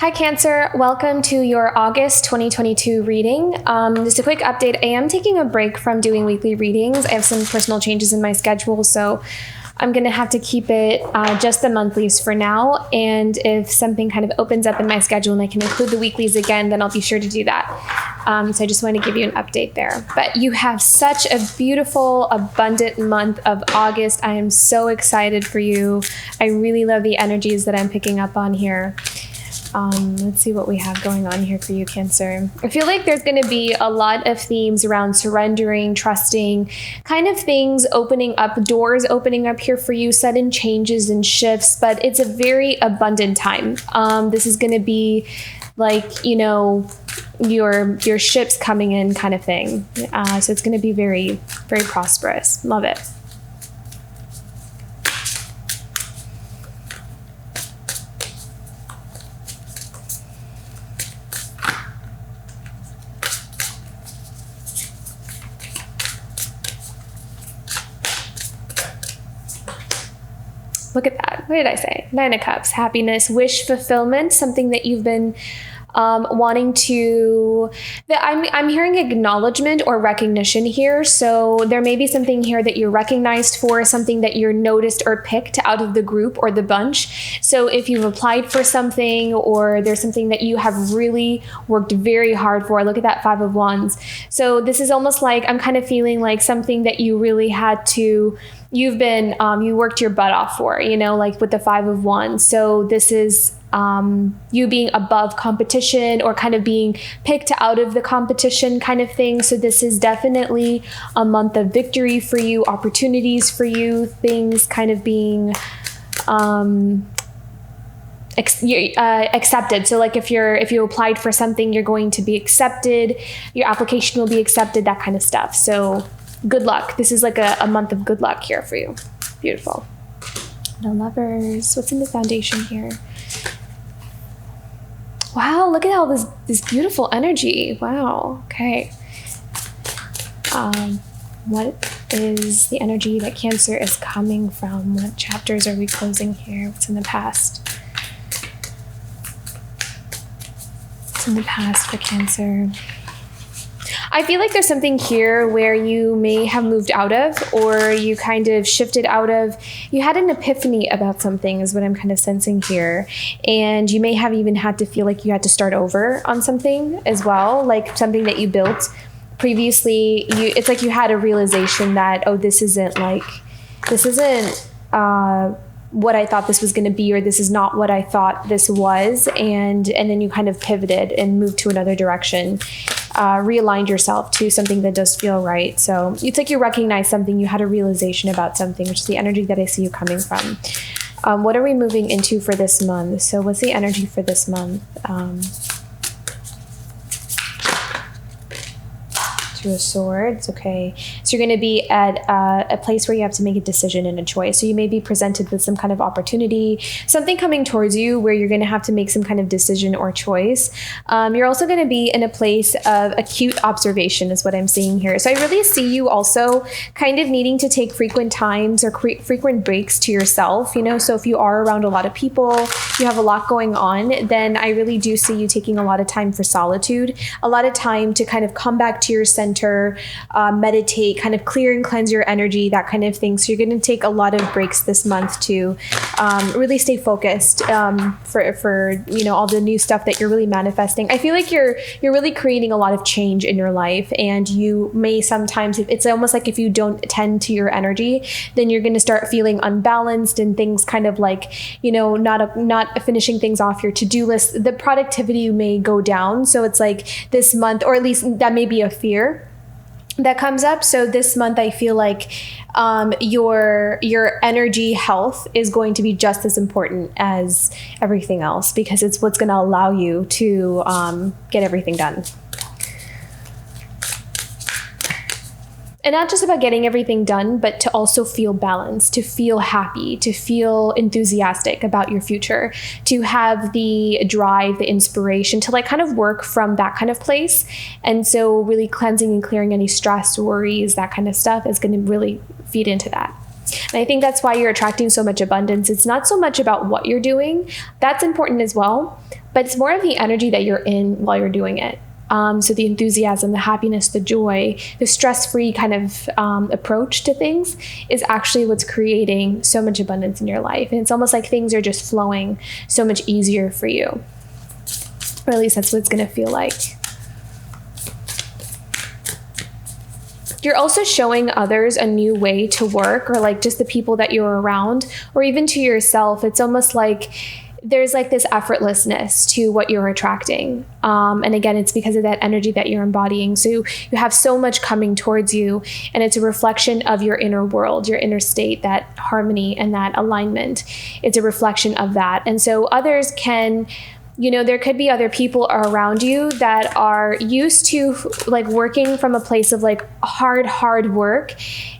Hi Cancer, welcome to your August 2022 reading. Just a quick update, I am taking a break from doing weekly readings. I have some personal changes in my schedule, so I'm going to have to keep it just the monthlies for now. And if something kind of opens up in my schedule and I can include the weeklies again, then I'll be sure to do that. So I just want to give you an update there. But you have such a beautiful, abundant month of August. I am so excited for you. I really love the energies that I'm picking up on here. Let's see what we have going on here for you, Cancer. I feel like there's going to be a lot of themes around surrendering, trusting, kind of things opening up, doors opening up here for you, sudden changes and shifts, but it's a very abundant time. This is going to be like, you know, your ships coming in kind of thing. So it's going to be very, very prosperous. Love it. Look at that. What did I say? 9 of Cups, happiness, wish fulfillment, something that you've been wanting to, I'm hearing acknowledgement or recognition here. So there may be something here that you're recognized for, something that you're noticed or picked out of the group or the bunch. So if you've applied for something or there's something that you have really worked very hard for, look at that 5 of Wands. So this is almost like, I'm kind of feeling like something that you really had to, you've been, you worked your butt off for, you know, like with the 5 of Wands. So this is you being above competition or kind of being picked out of the competition kind of thing. So this is definitely a month of victory for you, opportunities for you, things kind of being accepted. So like if you applied for something, you're going to be accepted, your application will be accepted, that kind of stuff. So good luck. This is like a month of good luck here for you. Beautiful. The Lovers. What's in the foundation here? Wow, look at all this beautiful energy. Wow. Okay. What is the energy that Cancer is coming from? What chapters are we closing here? What's in the past? What's in the past for Cancer? I feel like there's something here where you may have moved out of, or you kind of shifted out of. You had an epiphany about something is what I'm kind of sensing here. And you may have even had to feel like you had to start over on something as well, like something that you built previously. It's like you had a realization that, oh, this isn't what I thought this was going to be, or this is not what I thought this was. And then you kind of pivoted and moved to another direction. Realigned yourself to something that does feel right. So it's like you recognize something, you had a realization about something, which is the energy that I see you coming from. What are we moving into for this month? So what's the energy for this month? Two of Swords. Okay. So you're going to be at a place where you have to make a decision and a choice. So you may be presented with some kind of opportunity, something coming towards you where you're going to have to make some kind of decision or choice. You're also going to be in a place of acute observation is what I'm seeing here. So I really see you also kind of needing to take frequent times or frequent breaks to yourself, you know. So if you are around a lot of people, you have a lot going on, then I really do see you taking a lot of time for solitude, a lot of time to kind of come back to your center, meditate, kind of clear and cleanse your energy, that kind of thing. So you're going to take a lot of breaks this month to really stay focused for you know, all the new stuff that you're really manifesting. I feel like you're really creating a lot of change in your life, and you may sometimes, it's almost like if you don't tend to your energy, then you're going to start feeling unbalanced and things kind of like, you know, not finishing things off your to-do list. The productivity may go down. So it's like this month, or at least that may be a fear that comes up. So this month, I feel like your energy health is going to be just as important as everything else, because it's what's going to allow you to get everything done. And not just about getting everything done, but to also feel balanced, to feel happy, to feel enthusiastic about your future, to have the drive, the inspiration to like kind of work from that kind of place. And so really cleansing and clearing any stress, worries, that kind of stuff is going to really feed into that. And I think that's why you're attracting so much abundance. It's not so much about what you're doing. That's important as well. but it's more of the energy that you're in while you're doing it. So the enthusiasm, the happiness, the joy, the stress-free kind of approach to things is actually what's creating so much abundance in your life. And it's almost like things are just flowing so much easier for you. Or at least that's what it's going to feel like. You're also showing others a new way to work, or like just the people that you're around, or even to yourself. It's almost like there's like this effortlessness to what you're attracting. And again, it's because of that energy that you're embodying. So you have so much coming towards you, and it's a reflection of your inner world, your inner state, that harmony and that alignment. It's a reflection of that. And so others can, there could be other people around you that are used to like working from a place of like hard work,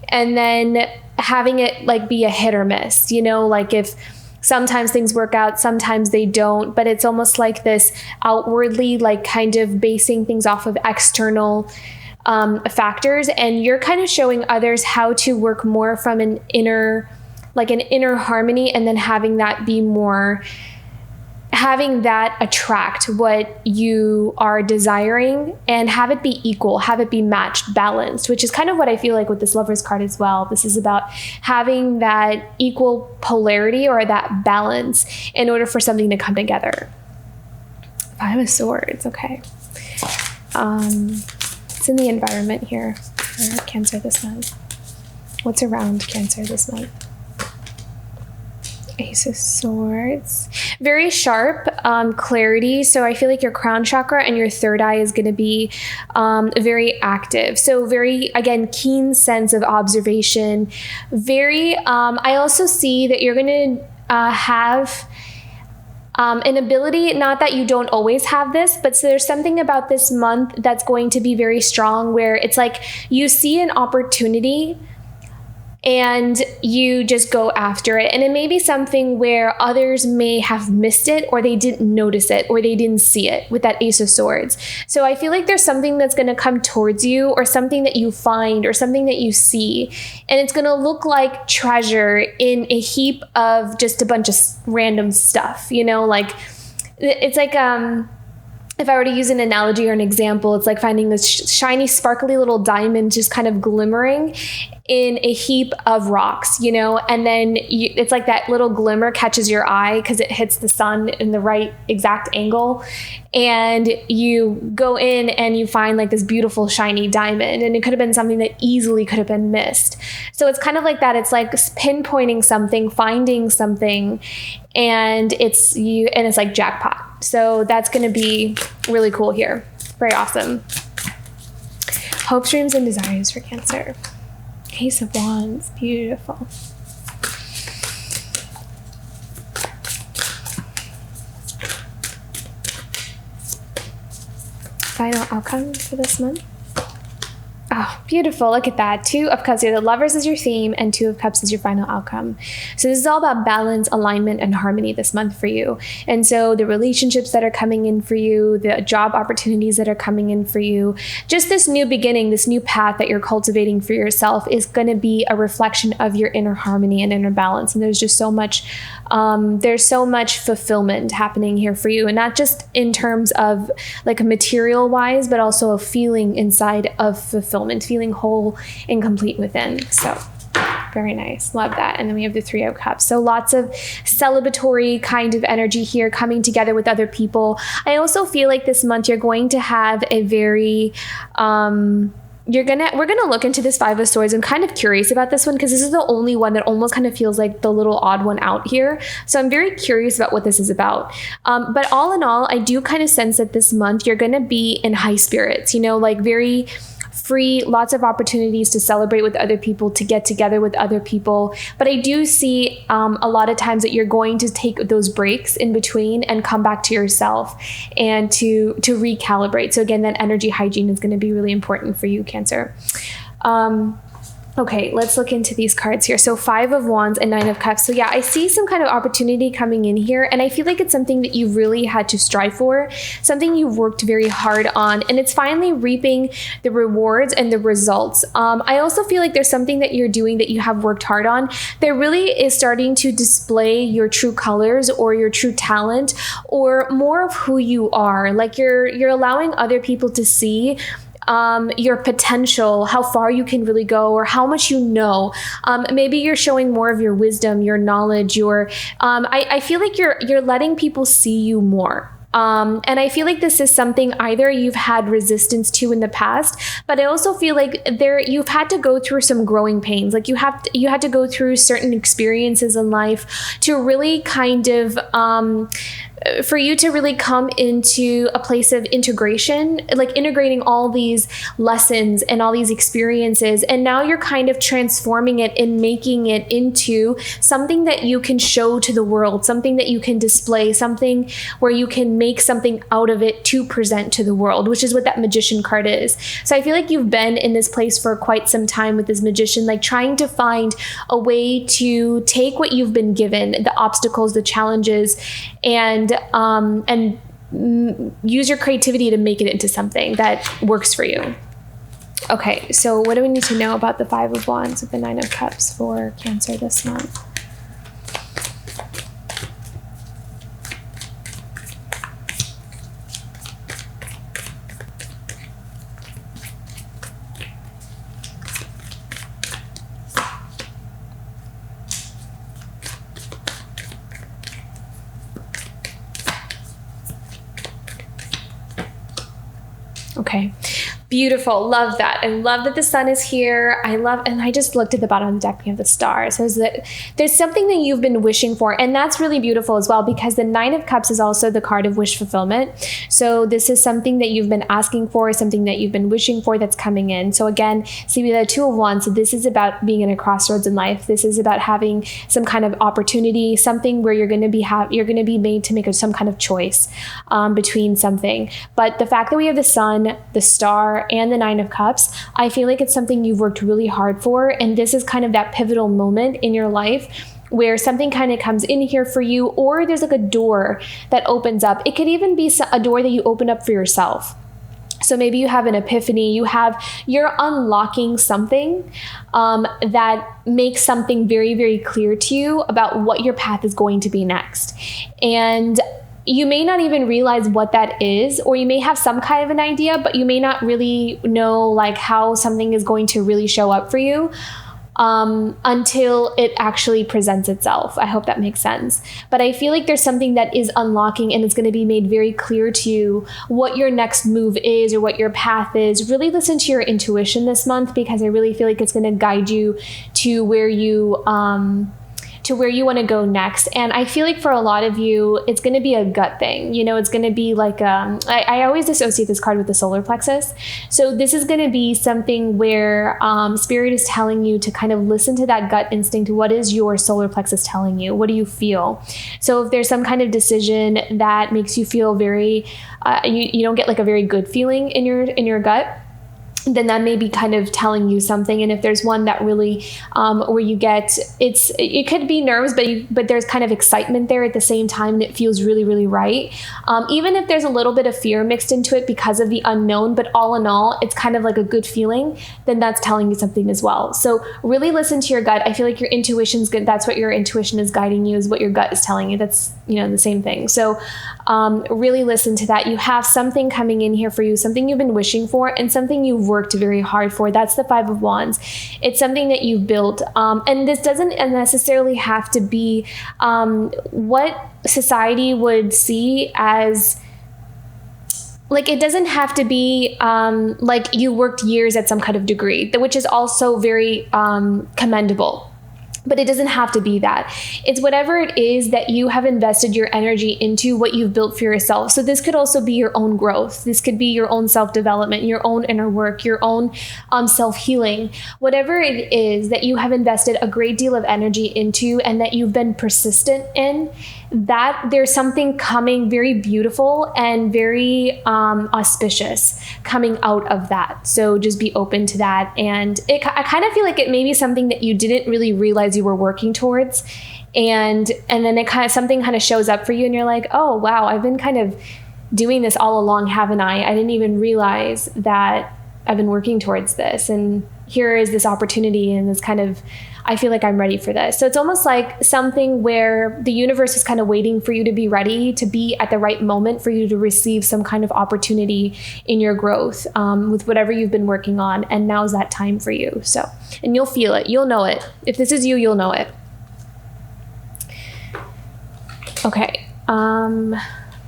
and then having it like be a hit or miss, like if sometimes things work out, sometimes they don't, but it's almost like this outwardly, like kind of basing things off of external factors. And you're kind of showing others how to work more from an inner harmony, and then having that attract what you are desiring, and have it be equal, have it be matched, balanced, which is kind of what I feel like with this Lovers card as well. This is about having that equal polarity, or that balance, in order for something to come together. Five of Swords, okay. It's in the environment here for Cancer this month. What's around Cancer this month? Ace of Swords. Very sharp clarity. So I feel like your crown chakra and your third eye is going to be very active. So very, again, keen sense of observation. I also see that you're going to have an ability, not that you don't always have this, but so there's something about this month that's going to be very strong, where it's like you see an opportunity and you just go after it. And it may be something where others may have missed it, or they didn't notice it, or they didn't see it, with that Ace of Swords. So I feel like there's something that's going to come towards you, or something that you find, or something that you see, and it's going to look like treasure in a heap of just a bunch of random stuff, like it's like, if I were to use an analogy or an example, it's like finding this shiny, sparkly little diamond just kind of glimmering in a heap of rocks, and then it's like that little glimmer catches your eye because it hits the sun in the right exact angle, and you go in and you find like this beautiful shiny diamond, and it could have been something that easily could have been missed. So it's kind of like that. It's like pinpointing something, finding something, and it's like jackpot. So that's going to be really cool here. Very awesome. Hopes, dreams, and desires for Cancer. Ace of Wands. Beautiful. Final outcome for this month. Oh, beautiful. Look at that. Two of Cups here. The Lovers is your theme, and Two of Cups is your final outcome. So this is all about balance, alignment, and harmony this month for you. And so the relationships that are coming in for you, the job opportunities that are coming in for you, just this new beginning, this new path that you're cultivating for yourself is going to be a reflection of your inner harmony and inner balance. And there's just so much fulfillment happening here for you. And not just in terms of like material wise, but also a feeling inside of fulfillment, feeling whole and complete within. So very nice. Love that. And then we have the Three of Cups. So lots of celebratory kind of energy here, coming together with other people. I also feel like this month you're going to have a very, we're gonna look into this Five of Swords. I'm kind of curious about this one because this is the only one that almost kind of feels like the little odd one out here. So I'm very curious about what this is about. But all in all, I do kind of sense that this month you're gonna be in high spirits, like very free, lots of opportunities to celebrate with other people, to get together with other people. But I do see a lot of times that you're going to take those breaks in between and come back to yourself and to recalibrate. So again, that energy hygiene is going to be really important for you, Cancer. Okay, let's look into these cards here. So 5 of Wands and 9 of Cups. So yeah, I see some kind of opportunity coming in here, and I feel like it's something that you really had to strive for, something you've worked very hard on, and it's finally reaping the rewards and the results. I also feel like there's something that you're doing that you have worked hard on that really is starting to display your true colors or your true talent or more of who you are. Like you're allowing other people to see your potential, how far you can really go, or how much you know. Maybe you're showing more of your wisdom, your knowledge, I feel like you're letting people see you more. And I feel like this is something either you've had resistance to in the past, but I also feel like you've had to go through some growing pains. Like you had to go through certain experiences in life to really kind of, for you to really come into a place of integration, like integrating all these lessons and all these experiences. And now you're kind of transforming it and making it into something that you can show to the world, something that you can display, something where you can make something out of it to present to the world, which is what that Magician card is. So I feel like you've been in this place for quite some time with this Magician, like trying to find a way to take what you've been given, the obstacles, the challenges, and use your creativity to make it into something that works for you. Okay, so what do we need to know about the 5 of Wands with the 9 of Cups for Cancer this month? Okay. Beautiful. Love that. I love that the sun is here. And I just looked at the bottom of the deck. We have the stars. So there's something that you've been wishing for. And that's really beautiful as well, because the 9 of Cups is also the card of wish fulfillment. So this is something that you've been asking for, something that you've been wishing for that's coming in. So again, see the 2 of Wands. So this is about being in a crossroads in life. This is about having some kind of opportunity, something where you're going to be made to make some kind of choice between something. But the fact that we have the sun, the star, and the 9 of Cups, I feel like it's something you've worked really hard for. And this is kind of that pivotal moment in your life where something kind of comes in here for you, or there's like a door that opens up. It could even be a door that you open up for yourself. So maybe you have an epiphany, you're unlocking something that makes something very, very clear to you about what your path is going to be next. And you may not even realize what that is, or you may have some kind of an idea, but you may not really know like how something is going to really show up for you until it actually presents itself. I hope that makes sense. But I feel like there's something that is unlocking, and it's going to be made very clear to you what your next move is or what your path is. Really listen to your intuition this month, because I really feel like it's going to guide you to where you want to go next. And I feel like for a lot of you, it's going to be a gut thing. It's going to be like, I always associate this card with the solar plexus. So this is going to be something where Spirit is telling you to kind of listen to that gut instinct. What is your solar plexus telling you? What do you feel? So if there's some kind of decision that makes you feel very, you don't get like a very good feeling in your gut, then that may be kind of telling you something. And if there's one that really, where you get, it could be nerves, but there's kind of excitement there at the same time, and it feels really, really right. Even if there's a little bit of fear mixed into it because of the unknown, but all in all, it's kind of like a good feeling, then that's telling you something as well. So really listen to your gut. I feel like your intuition's good. That's what your intuition is guiding you, is what your gut is telling you. That's, the same thing. So really listen to that. You have something coming in here for you, something you've been wishing for, and something you've worked very hard for. That's the 5 of Wands. It's something that you've built. And this doesn't necessarily have to be what society would see as, like, it doesn't have to be like you worked years at some kind of degree, which is also very commendable. But it doesn't have to be that. It's whatever it is that you have invested your energy into, what you've built for yourself. So this could also be your own growth. This could be your own self-development, your own inner work, your own self-healing. Whatever it is that you have invested a great deal of energy into and that you've been persistent in, that there's something coming very beautiful and very auspicious coming out of that. So just be open to that. And I kind of feel like it may be something that you didn't really realize you were working towards. And then something kind of shows up for you and you're like, oh, wow, I've been kind of doing this all along, haven't I? I didn't even realize that I've been working towards this. And here is this opportunity and this kind of, I feel like I'm ready for this. So it's almost like something where the universe is kind of waiting for you to be ready, to be at the right moment for you to receive some kind of opportunity in your growth with whatever you've been working on. And now's that time for you. So, and you'll feel it. You'll know it. If this is you, you'll know it. Okay.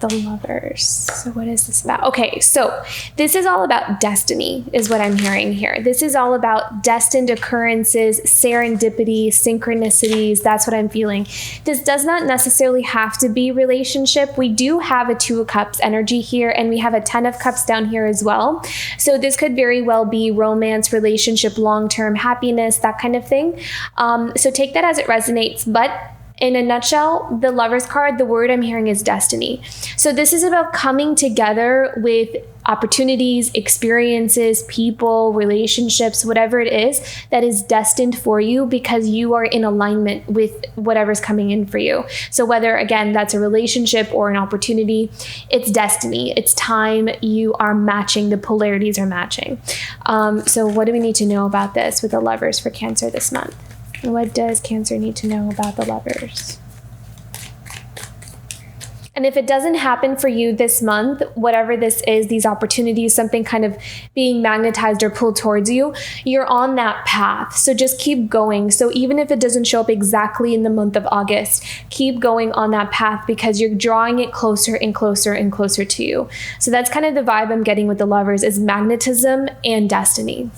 The Lovers. So what is this about? Okay, so this is all about destiny, is what I'm hearing here. This is all about destined occurrences, serendipity, synchronicities. That's what I'm feeling. This does not necessarily have to be relationship. We do have a 2 of Cups energy here, and we have a 10 of Cups down here as well. So this could very well be romance, relationship, long-term happiness, that kind of thing. So take that as it resonates, but in a nutshell, the Lovers card, the word I'm hearing is destiny. So this is about coming together with opportunities, experiences, people, relationships, whatever it is that is destined for you because you are in alignment with whatever's coming in for you. So whether, again, that's a relationship or an opportunity, it's destiny. It's time. You are matching. The polarities are matching. So what do we need to know about this with the Lovers for Cancer this month? What does Cancer need to know about the Lovers? And if it doesn't happen for you this month, whatever this is, these opportunities, something kind of being magnetized or pulled towards you, you're on that path. So just keep going. So even if it doesn't show up exactly in the month of August, keep going on that path because you're drawing it closer and closer and closer to you. So that's kind of the vibe I'm getting with the Lovers, is magnetism and destiny.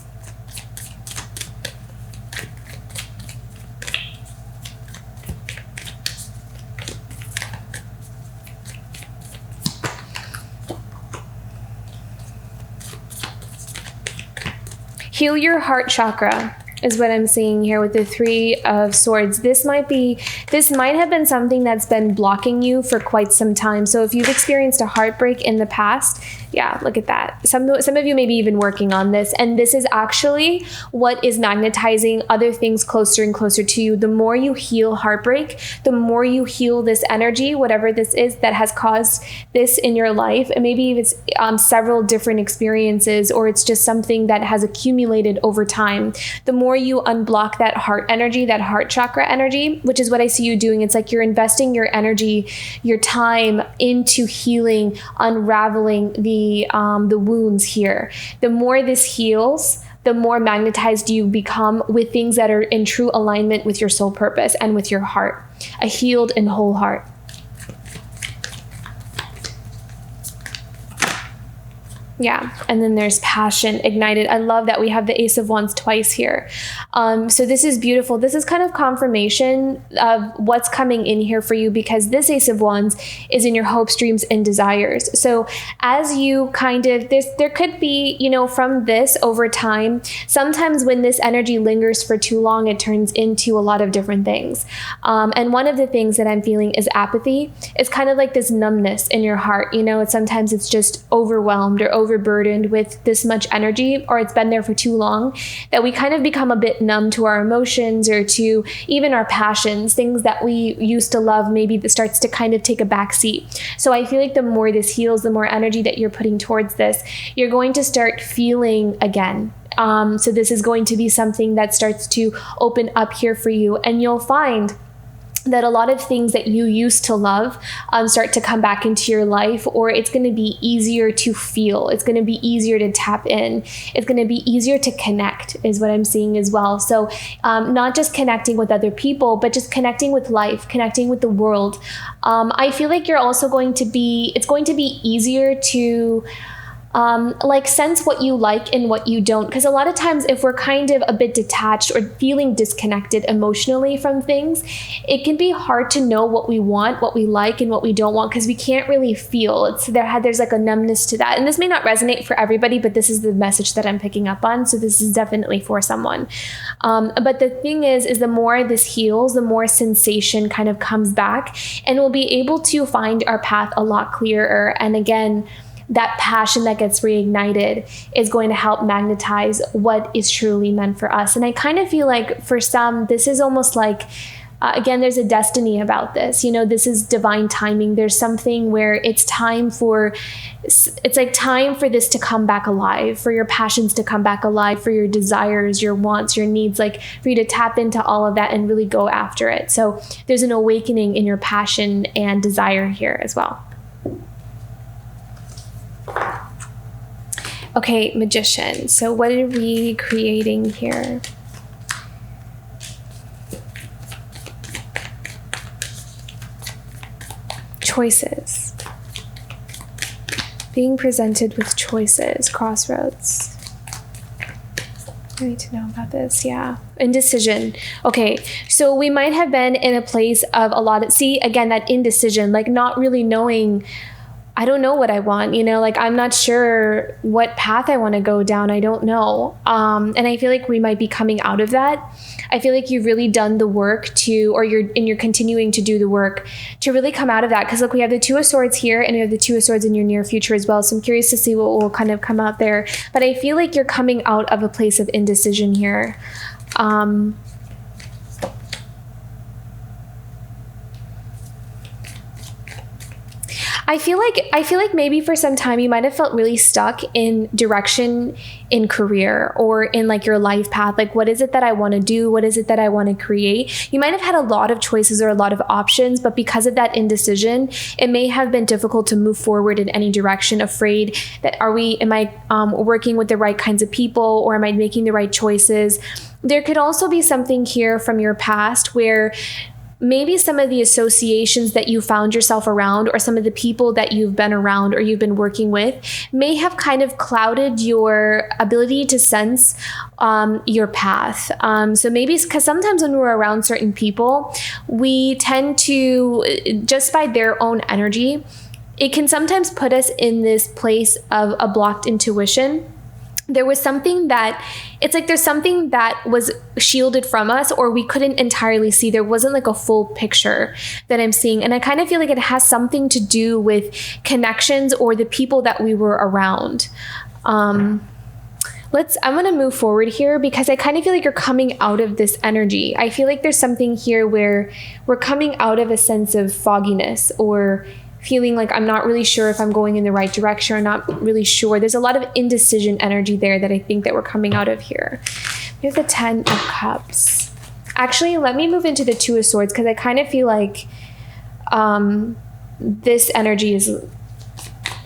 Heal your heart chakra is what I'm seeing here with the 3 of Swords. This might have been something that's been blocking you for quite some time. So if you've experienced a heartbreak in the past, yeah, look at that. Some of you may be even working on this, and this is actually what is magnetizing other things closer and closer to you. The more you heal heartbreak, the more you heal this energy, whatever this is that has caused this in your life. And maybe it's several different experiences, or it's just something that has accumulated over time. The more you unblock that heart energy, that heart chakra energy, which is what I see you doing. It's like you're investing your energy, your time into healing, unraveling the wounds here. The more this heals, the more magnetized you become with things that are in true alignment with your soul purpose and with your heart. A healed and whole heart. Yeah, and then there's passion ignited. I love that we have the Ace of Wands twice here. So this is beautiful. This is kind of confirmation of what's coming in here for you, because this Ace of Wands is in your hopes, dreams, and desires. So as you kind of, there could be, from this over time, sometimes when this energy lingers for too long, it turns into a lot of different things. And one of the things that I'm feeling is apathy. It's kind of like this numbness in your heart. Sometimes it's just overwhelmed or overburdened with this much energy, or it's been there for too long, that we kind of become a bit numb to our emotions or to even our passions, things that we used to love. Maybe that starts to kind of take a back seat. So I feel like the more this heals, the more energy that you're putting towards this, you're going to start feeling again. So this is going to be something that starts to open up here for you, and you'll find that a lot of things that you used to love start to come back into your life, or it's going to be easier to feel. It's going to be easier to tap in. It's going to be easier to connect, is what I'm seeing as well. So not just connecting with other people, but just connecting with life, connecting with the world. I feel like you're also it's going to be easier to like sense what you like and what you don't. Because a lot of times if we're kind of a bit detached or feeling disconnected emotionally from things, it can be hard to know what we want, what we like, and what we don't want, because we can't really feel. There's like a numbness to that. And this may not resonate for everybody, but this is the message that I'm picking up on. So this is definitely for someone. But the thing is the more this heals, the more sensation kind of comes back, and we'll be able to find our path a lot clearer. And again, that passion that gets reignited is going to help magnetize what is truly meant for us. And I kind of feel like for some, this is almost like, again, there's a destiny about this. This is divine timing. There's something where it's like time for this to come back alive, for your passions to come back alive, for your desires, your wants, your needs, like for you to tap into all of that and really go after it. So there's an awakening in your passion and desire here as well. Okay, Magician. So what are we creating here? Choices. Being presented with choices, crossroads. I need to know about this. Yeah. Indecision. Okay. So we might have been in a place of again, that indecision, like not really knowing, I don't know what I want, like I'm not sure what path I want to go down. I don't know. And I feel like we might be coming out of that. I feel like you've really done the work you're continuing to do the work to really come out of that. Because look, we have the Two of Swords here and we have the Two of Swords in your near future as well. So I'm curious to see what will kind of come out there. But I feel like you're coming out of a place of indecision here. I feel like maybe for some time you might have felt really stuck in direction in career or in like your life path. Like, what is it that I want to do? What is it that I want to create? You might have had a lot of choices or a lot of options, but because of that indecision, it may have been difficult to move forward in any direction, afraid that am I working with the right kinds of people, or am I making the right choices? There could also be something here from your past where maybe some of the associations that you found yourself around, or some of the people that you've been around or you've been working with, may have kind of clouded your ability to sense your path. So maybe because sometimes when we're around certain people, we tend to, just by their own energy, it can sometimes put us in this place of a blocked intuition. There was something there's something that was shielded from us, or we couldn't entirely see. There wasn't like a full picture that I'm seeing. And I kind of feel like it has something to do with connections or the people that we were around. I'm going to move forward here because I kind of feel like you're coming out of this energy. I feel like there's something here where we're coming out of a sense of fogginess, or feeling like I'm not really sure if I'm going in the right direction, or not really sure. There's a lot of indecision energy there that I think that we're coming out of here. Here's the 10 of Cups. Actually, let me move into the Two of Swords, because I kind of feel like this energy is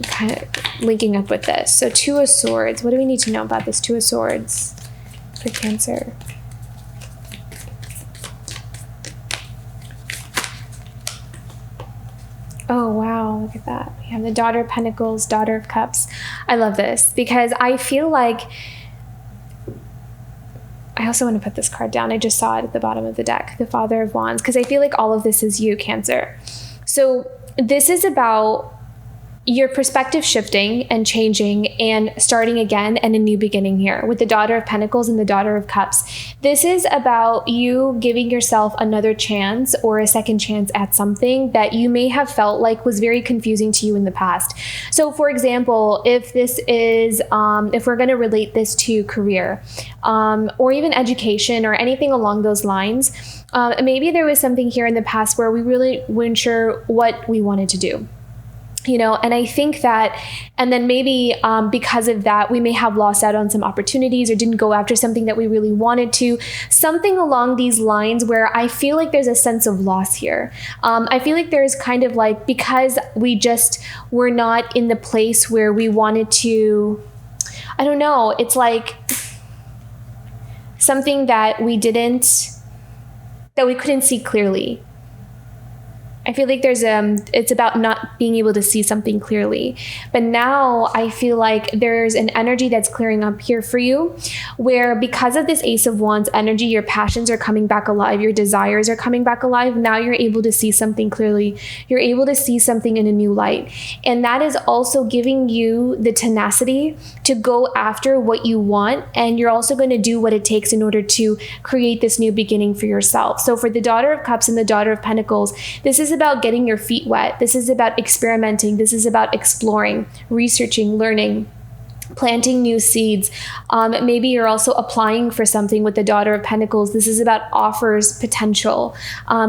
kind of linking up with this. So Two of Swords. What do we need to know about this Two of Swords for Cancer? Oh, wow. Look at that. We have the Daughter of Pentacles, Daughter of Cups. I love this because I feel like I also want to put this card down. I just saw it at the bottom of the deck, the Father of Wands, because I feel like all of this is you, Cancer. So this is about your perspective shifting and changing and starting again, and a new beginning here with the Daughter of Pentacles and the Daughter of Cups. This is about you giving yourself another chance, or a second chance at something that you may have felt like was very confusing to you in the past. So for example, if this is, if we're going to relate this to career, or even education or anything along those lines, maybe there was something here in the past where we really weren't sure what we wanted to do. And I think that, and then maybe because of that, we may have lost out on some opportunities, or didn't go after something that we really wanted to, something along these lines, where I feel like there's a sense of loss here. I feel like there's kind of like, because we just were not in the place where we wanted to, I don't know, it's like something that we couldn't see clearly. I feel like it's about not being able to see something clearly. But now I feel like there's an energy that's clearing up here for you, where because of this Ace of Wands energy, your passions are coming back alive, your desires are coming back alive. Now you're able to see something clearly. You're able to see something in a new light. And that is also giving you the tenacity to go after what you want. And you're also going to do what it takes in order to create this new beginning for yourself. So for the Daughter of Cups and the Daughter of Pentacles, this is about getting your feet wet. This is about experimenting. This is about exploring, researching, learning, planting new seeds. Maybe you're also applying for something with the Daughter of Pentacles. This is about offers, potential,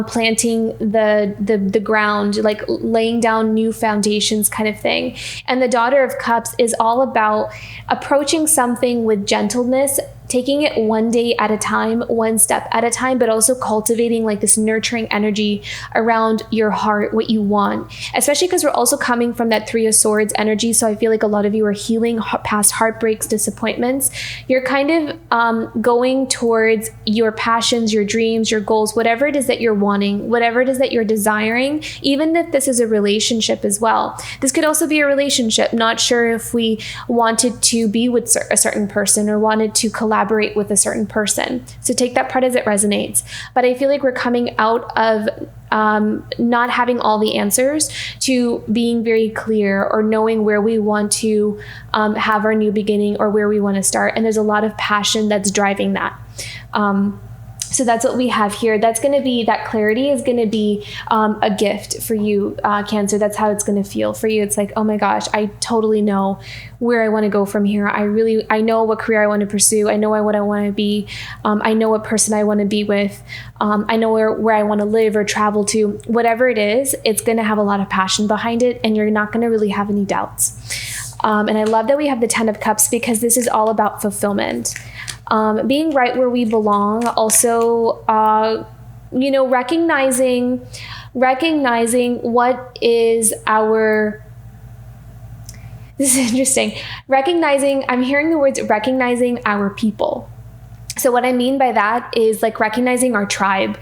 planting the ground, like laying down new foundations kind of thing. And the Daughter of Cups is all about approaching something with gentleness, taking it one day at a time, one step at a time, but also cultivating like this nurturing energy around your heart, what you want, especially because we're also coming from that Three of Swords energy. So I feel like a lot of you are healing past heartbreaks, disappointments. You're kind of going towards your passions, your dreams, your goals, whatever it is that you're wanting, whatever it is that you're desiring, even if this is a relationship as well. This could also be a relationship. Not sure if we wanted to be with a certain person or wanted to collaborate with a certain person. So take that part as it resonates. But I feel like we're coming out of not having all the answers to being very clear or knowing where we want to have our new beginning or where we want to start. And there's a lot of passion that's driving that. So that's what we have here. That's going to be, that clarity is going to be a gift for you, Cancer. That's how it's going to feel for you. It's like, oh my gosh, I totally know where I want to go from here. I know what career I want to pursue. I know what I want to be. I know what person I want to be with. I know where I want to live or travel to. Whatever it is, it's going to have a lot of passion behind it, and you're not going to really have any doubts. And I love that we have the Ten of Cups, because this is all about fulfillment. Being right where we belong. Also, recognizing what is our, this is interesting. I'm hearing the words recognizing our people. So what I mean by that is like recognizing our tribe.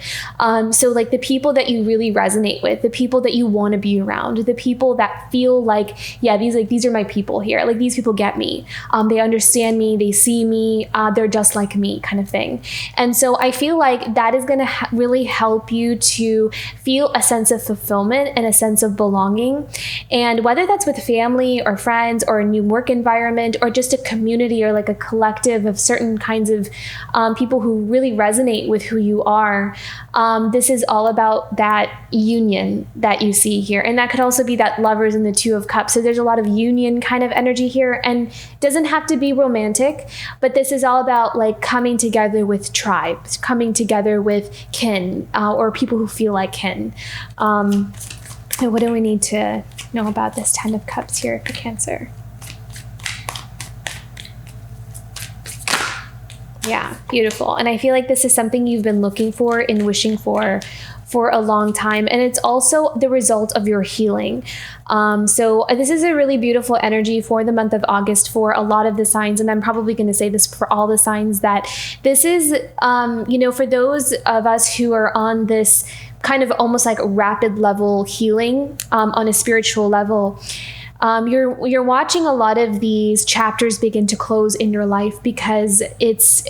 So like the people that you really resonate with, the people that you want to be around, the people that feel like, yeah, these are my people here. Like these people get me. They understand me. They see me. They're just like me, kind of thing. And so I feel like that is going to really help you to feel a sense of fulfillment and a sense of belonging. And whether that's with family or friends or a new work environment or just a community or like a collective of certain kinds of people who really resonate with who you are. This is all about that union that you see here. And that could also be that Lovers and the Two of Cups. So there's a lot of union kind of energy here, and it doesn't have to be romantic, but this is all about like coming together with tribes, coming together with kin, or people who feel like kin. And what do we need to know about this Ten of Cups here for Cancer? Yeah, beautiful. And I feel like this is something you've been looking for and wishing for a long time. And it's also the result of your healing. So this is a really beautiful energy for the month of August for a lot of the signs. And I'm probably going to say this for all the signs, that this is, for those of us who are on this kind of almost like rapid level healing on a spiritual level. You're watching a lot of these chapters begin to close in your life, because it's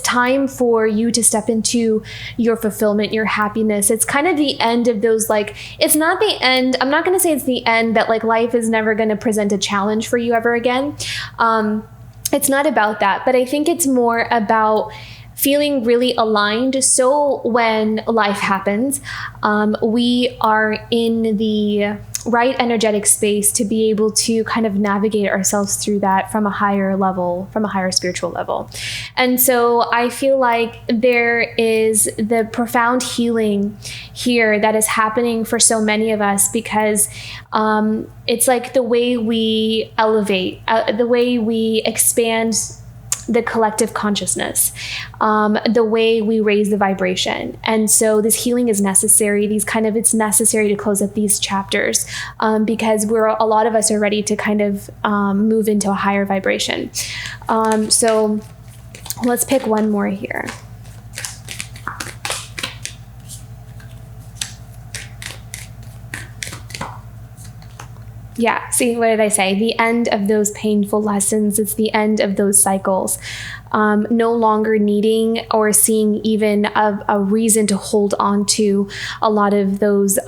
time for you to step into your fulfillment, your happiness. It's kind of the end of those, like, it's not the end. I'm not going to say it's the end, that like life is never going to present a challenge for you ever again. It's not about that, but I think it's more about feeling really aligned. So when life happens, we are in the right energetic space to be able to kind of navigate ourselves through that from a higher level, from a higher spiritual level. And so I feel like there is the profound healing here that is happening for so many of us, because it's like the way we elevate, the way we expand the collective consciousness, the way we raise the vibration. And so this healing is necessary. It's necessary to close up these chapters, because a lot of us are ready to kind of move into a higher vibration. So let's pick one more here. Yeah. See, what did I say? The end of those painful lessons. It's the end of those cycles. No longer needing or seeing even a reason to hold on to a lot of those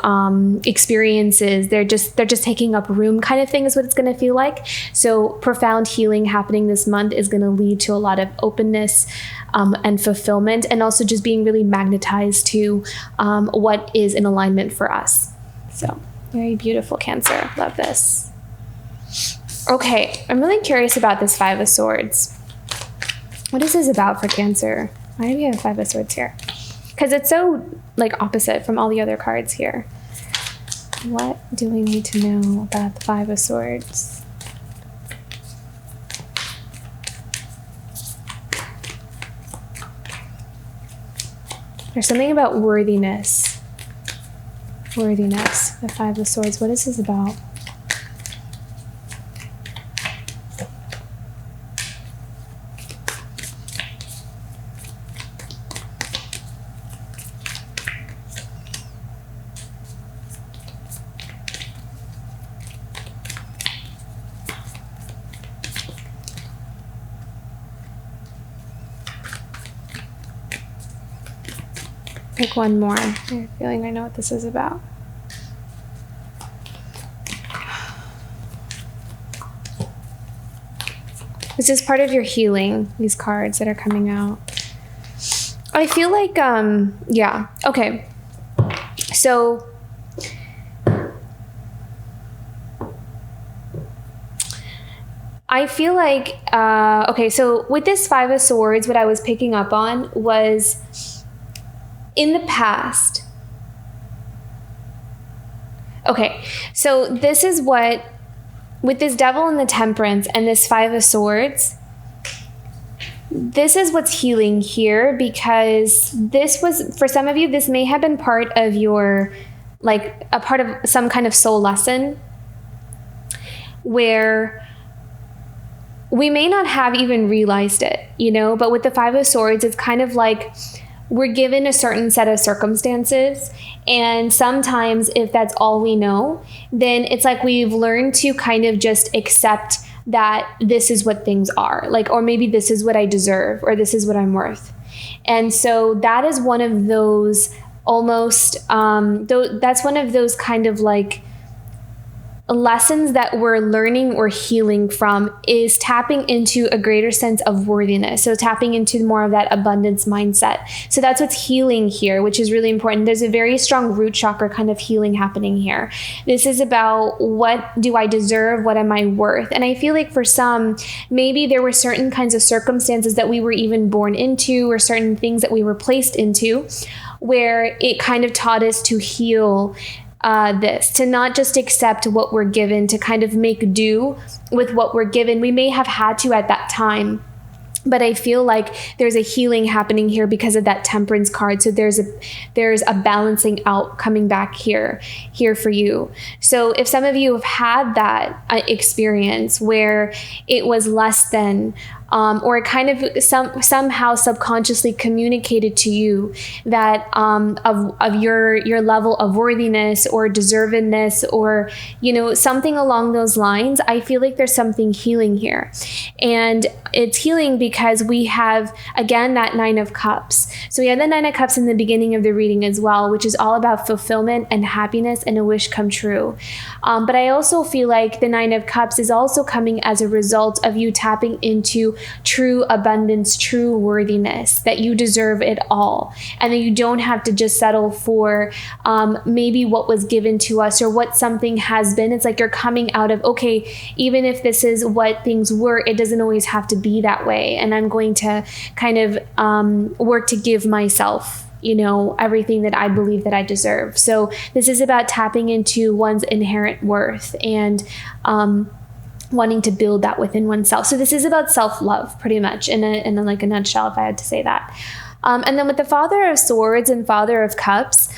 experiences. They're just taking up room, kind of thing is what it's going to feel like. So profound healing happening this month is going to lead to a lot of openness and fulfillment, and also just being really magnetized to what is in alignment for us. So very beautiful, Cancer. Love this. Okay, I'm really curious about this Five of Swords. What is this about for Cancer? Why do we have Five of Swords here? Because it's so like opposite from all the other cards here. What do we need to know about the Five of Swords? There's something about worthiness. Worthiness, the Five of Swords. What is this about? Pick one more. I have a feeling I know what this is about. This is part of your healing, these cards that are coming out. I feel like, yeah, okay. So, I feel like, okay, so with this Five of Swords, what I was picking up on was in the past. Okay, so this is what, with this Devil and the Temperance and this Five of Swords, this is what's healing here, because this was, for some of you, this may have been part of your, like a part of some kind of soul lesson where we may not have even realized it, you know, but with the Five of Swords, it's kind of like we're given a certain set of circumstances, and sometimes if that's all we know, then it's like we've learned to kind of just accept that this is what things are, like, or maybe this is what I deserve, or this is what I'm worth. And so that is one of those almost, that's one of those kind of like lessons that we're learning or healing from, is tapping into a greater sense of worthiness. So tapping into more of that abundance mindset. So that's what's healing here, which is really important. There's a very strong root chakra kind of healing happening here. This is about, what do I deserve? What am I worth? And I feel like for some, maybe there were certain kinds of circumstances that we were even born into, or certain things that we were placed into, where it kind of taught us to heal this, to not just accept what we're given, to kind of make do with what we're given. We may have had to at that time, but I feel like there's a healing happening here because of that Temperance card. So there's a balancing out coming back here for you. So if some of you have had that experience where it was less than, or it kind of somehow subconsciously communicated to you that of your level of worthiness or deservedness, or, you know, something along those lines, I feel like there's something healing here. And it's healing because we have, again, that Nine of Cups. So we had the Nine of Cups in the beginning of the reading as well, which is all about fulfillment and happiness and a wish come true. But I also feel like the Nine of Cups is also coming as a result of you tapping into true abundance, true worthiness, that you deserve it all, and that you don't have to just settle for maybe what was given to us or what something has been. It's like you're coming out of, okay, even if this is what things were, it doesn't always have to be that way, and I'm going to kind of work to give myself, you know, everything that I believe that I deserve. So this is about tapping into one's inherent worth and wanting to build that within oneself. So this is about self-love, pretty much, in a like a nutshell, if I had to say that. And then with the Father of Swords and Father of Cups,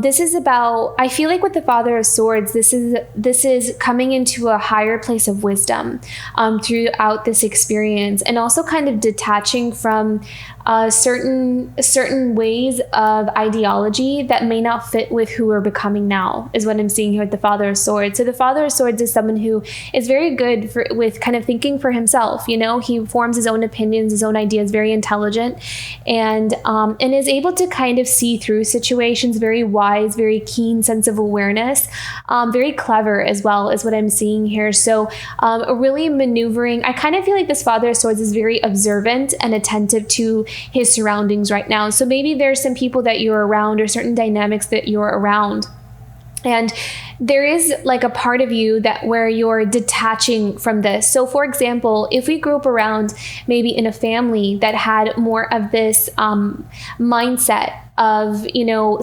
this is about, I feel like with the Father of Swords, this is coming into a higher place of wisdom throughout this experience, and also kind of detaching from certain ways of ideology that may not fit with who we're becoming now, is what I'm seeing here with the Father of Swords. So the Father of Swords is someone who is very good with kind of thinking for himself. He forms his own opinions, his own ideas, very intelligent, and is able to kind of see through situations, very wise, very keen sense of awareness, very clever as well, is what I'm seeing here. So really maneuvering. I kind of feel like this Father of Swords is very observant and attentive to his surroundings right now. So maybe there's some people that you're around or certain dynamics that you're around, and there is like a part of you that where you're detaching from this. So for example, if we grew up around maybe in a family that had more of this mindset of,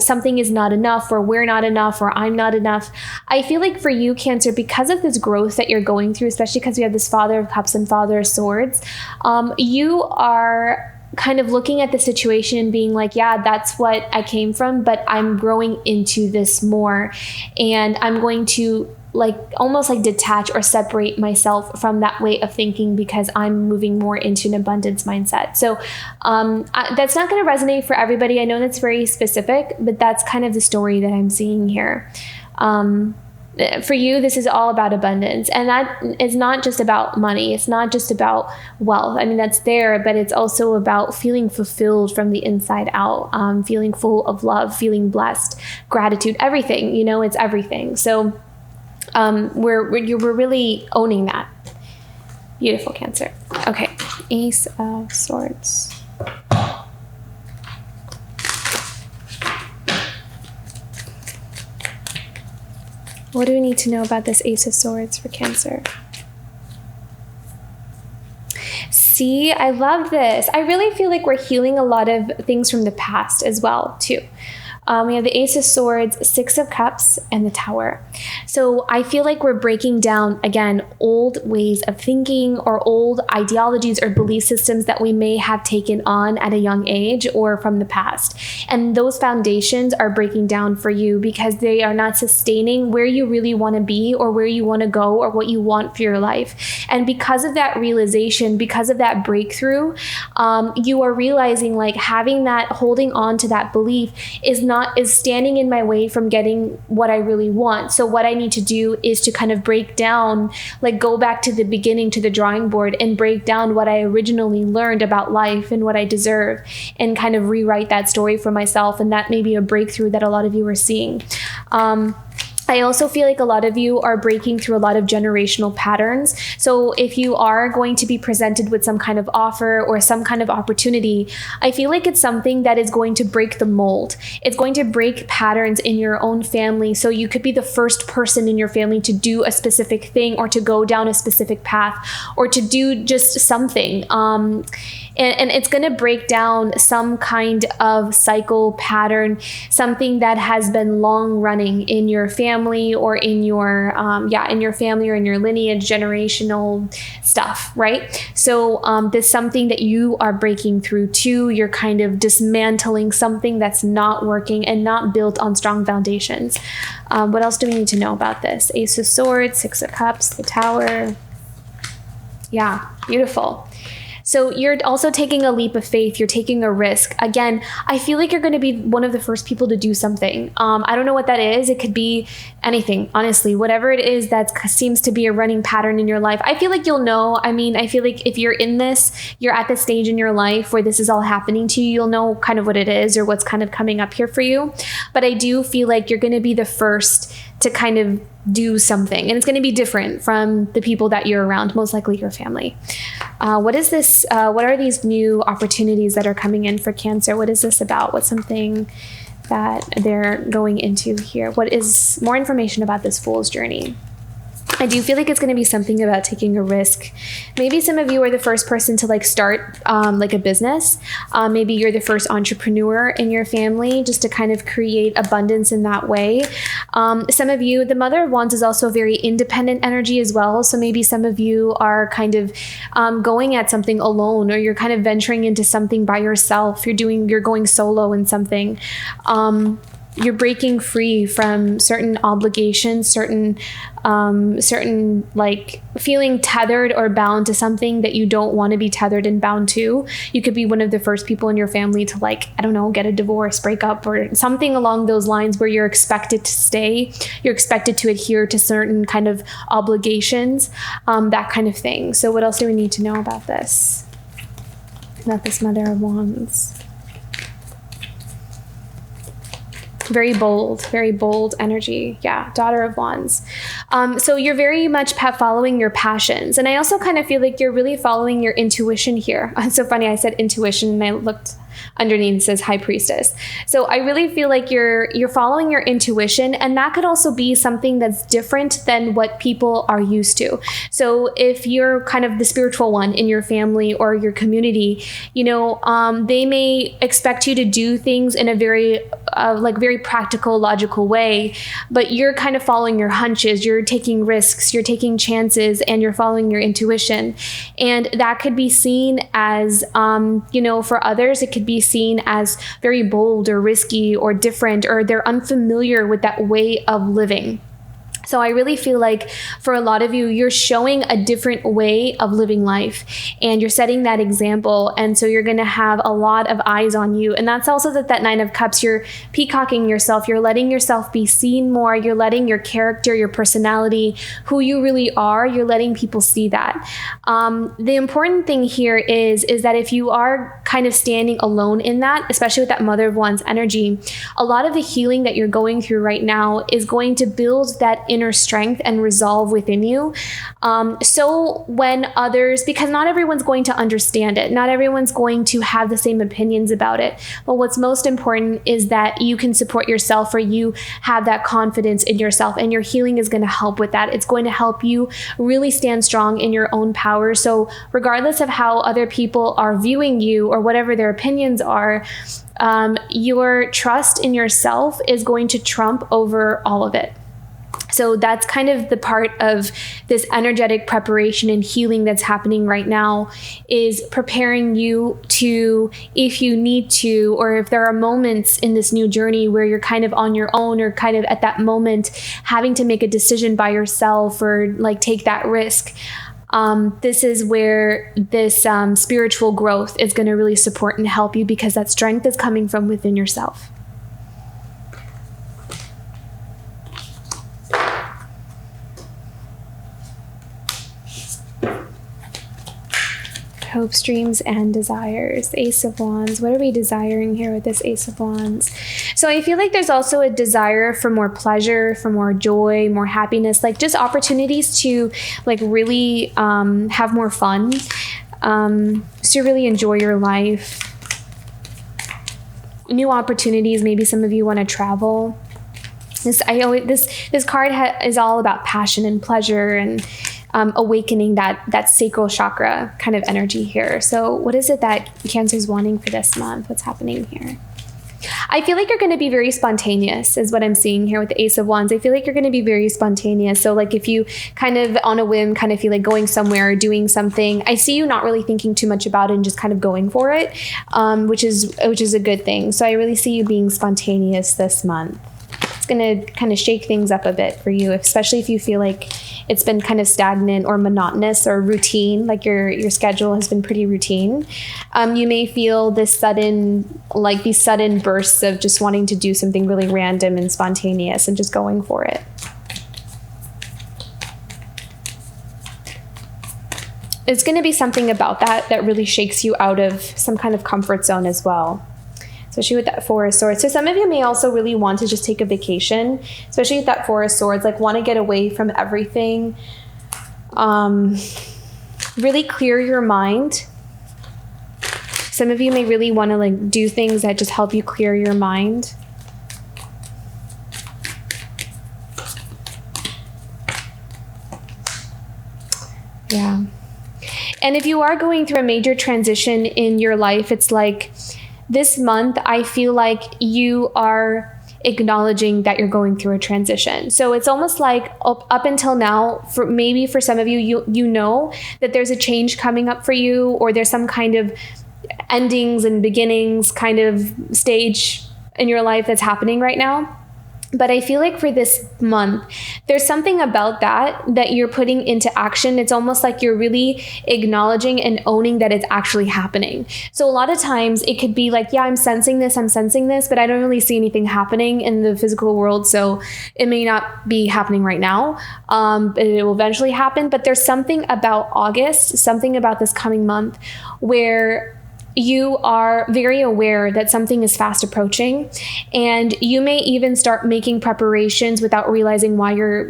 something is not enough, or we're not enough, or I'm not enough. I feel like for you, Cancer, because of this growth that you're going through, especially because we have this Father of Cups and Father of Swords, you are kind of looking at the situation and being like, yeah, that's what I came from, but I'm growing into this more, and I'm going to almost detach or separate myself from that way of thinking because I'm moving more into an abundance mindset. So that's not going to resonate for everybody. I know that's very specific, but that's kind of the story that I'm seeing here. For you, this is all about abundance, and that is not just about money. It's not just about wealth. I mean, that's there, but it's also about feeling fulfilled from the inside out, feeling full of love, feeling blessed, gratitude, everything, it's everything. So we're really owning that. Beautiful, Cancer. Okay, Ace of Swords. What do we need to know about this Ace of Swords for Cancer? See, I love this. I really feel like we're healing a lot of things from the past as well, too. We have the Ace of Swords, Six of Cups, and the Tower. So I feel like we're breaking down, again, old ways of thinking or old ideologies or belief systems that we may have taken on at a young age or from the past. And those foundations are breaking down for you because they are not sustaining where you really want to be or where you want to go or what you want for your life. And because of that realization, because of that breakthrough, you are realizing having that, holding on to that belief is standing in my way from getting what I really want. So what I need to do is to kind of break down, go back to the beginning, to the drawing board, and break down what I originally learned about life and what I deserve, and kind of rewrite that story for myself. And that may be a breakthrough that a lot of you are seeing. I also feel like a lot of you are breaking through a lot of generational patterns. So if you are going to be presented with some kind of offer or some kind of opportunity, I feel like it's something that is going to break the mold. It's going to break patterns in your own family. So you could be the first person in your family to do a specific thing or to go down a specific path or to do just something. And it's going to break down some kind of cycle pattern, something that has been long running in your family or in your family or in your lineage, generational stuff, right? So this something that you are breaking through too. You're kind of dismantling something that's not working and not built on strong foundations. What else do we need to know about this? Ace of Swords, Six of Cups, the Tower. Yeah, beautiful. So you're also taking a leap of faith. You're taking a risk. Again, I feel like you're going to be one of the first people to do something. I don't know what that is. It could be anything, honestly. Whatever it is that seems to be a running pattern in your life, I feel like you'll know. I mean, I feel like if you're in this, you're at this stage in your life where this is all happening to you, you'll know kind of what it is or what's kind of coming up here for you. But I do feel like you're going to be the first to kind of do something, and it's going to be different from the people that you're around, most likely your family. What is this? What are these new opportunities that are coming in for Cancer? What is this about? What's something that they're going into here? What is more information about this Fool's journey? I do feel like it's going to be something about taking a risk. Maybe some of you are the first person to start a business. Maybe you're the first entrepreneur in your family, just to kind of create abundance in that way. Some of you, the Mother of Wands is also a very independent energy as well. So maybe some of you are kind of going at something alone, or you're kind of venturing into something by yourself. You're going solo in something. you're breaking free from certain obligations, certain like feeling tethered or bound to something that you don't want to be tethered and bound to. You could be one of the first people in your family to, like, I don't know, get a divorce, break up, or something along those lines, where you're expected to stay, you're expected to adhere to certain kind of obligations, that kind of thing. So what else do we need to know about this? About this Mother of Wands. Very bold energy. Yeah, Daughter of Wands. So you're very much following your passions. And I also kind of feel like you're really following your intuition here. It's so funny, I said intuition and I looked underneath, it says High Priestess. So I really feel like you're following your intuition, and that could also be something that's different than what people are used to. So if you're kind of the spiritual one in your family or your community, you know, they may expect you to do things in a very very practical, logical way, but you're kind of following your hunches, you're taking risks, you're taking chances, and you're following your intuition. And that could be seen as, for others, it could be seen as very bold or risky or different, or they're unfamiliar with that way of living. So I really feel like for a lot of you, you're showing a different way of living life, and you're setting that example. And so you're going to have a lot of eyes on you. And that's also that Nine of Cups, you're peacocking yourself. You're letting yourself be seen more. You're letting your character, your personality, who you really are, you're letting people see that. The important thing here is that if you are kind of standing alone in that, especially with that Mother of Wands energy, a lot of the healing that you're going through right now is going to build that inner strength and resolve within you. So when others, because not everyone's going to understand it, not everyone's going to have the same opinions about it, but what's most important is that you can support yourself, or you have that confidence in yourself, and your healing is going to help with that. It's going to help you really stand strong in your own power. So regardless of how other people are viewing you or whatever their opinions are, your trust in yourself is going to trump over all of it. So that's kind of the part of this energetic preparation and healing that's happening right now, is preparing you to, if you need to, or if there are moments in this new journey where you're kind of on your own, or kind of at that moment having to make a decision by yourself, or like take that risk. This is where this spiritual growth is going to really support and help you, because that strength is coming from within yourself. Hopes, dreams, and desires. Ace of Wands. What are we desiring here with this Ace of Wands? So I feel like there's also a desire for more pleasure, for more joy, more happiness, like just opportunities to like really have more fun, to really enjoy your life. New opportunities. Maybe some of you want to travel. This card is all about passion and pleasure, and awakening that sacral chakra kind of energy here. So what is it that Cancer's wanting for this month? What's happening here? I feel like you're going to be very spontaneous is what I'm seeing here with the Ace of Wands. I feel like you're going to be very spontaneous. So like if you kind of on a whim kind of feel like going somewhere or doing something, I see you not really thinking too much about it and just kind of going for it, which is a good thing. So I really see you being spontaneous this month. It's going to kind of shake things up a bit for you, especially if you feel like it's been kind of stagnant or monotonous or routine, like your schedule has been pretty routine. You may feel these sudden bursts of just wanting to do something really random and spontaneous and just going for it. It's going to be something about that really shakes you out of some kind of comfort zone as well. Especially with that Four of Swords. So some of you may also really want to just take a vacation, especially with that Four of Swords, like want to get away from everything. Really clear your mind. Some of you may really want to like do things that just help you clear your mind. Yeah. And if you are going through a major transition in your life, it's like, this month, I feel like you are acknowledging that you're going through a transition. So it's almost like up until now, for some of you, you know that there's a change coming up for you, or there's some kind of endings and beginnings kind of stage in your life that's happening right now. But I feel like for this month, there's something about that you're putting into action. It's almost like you're really acknowledging and owning that it's actually happening. So a lot of times it could be like, yeah, I'm sensing this, but I don't really see anything happening in the physical world. So it may not be happening right now, but it will eventually happen. But there's something about August, something about this coming month where you are very aware that something is fast approaching, and you may even start making preparations without realizing what you're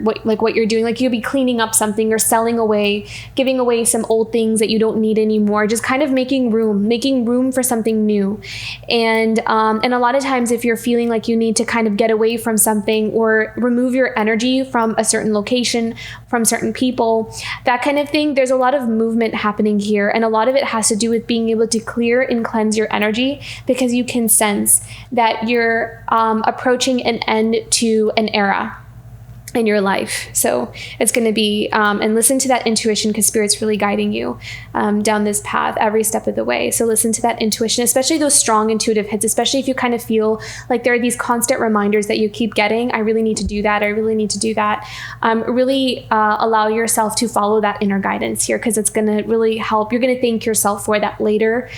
doing. Like you'll be cleaning up something or selling away, giving away some old things that you don't need anymore, just kind of making room for something new. And a lot of times if you're feeling like you need to kind of get away from something or remove your energy from a certain location, from certain people, that kind of thing, there's a lot of movement happening here. And a lot of it has to do with being able to clear and cleanse your energy, because you can sense that you're approaching an end to an era in your life. So it's going to be, and listen to that intuition, because Spirit's really guiding you down this path every step of the way. So listen to that intuition, especially those strong intuitive hits, especially if you kind of feel like there are these constant reminders that you keep getting. I really need to do that. I really need to do that. Really allow yourself to follow that inner guidance here, because it's going to really help. You're going to thank yourself for that later.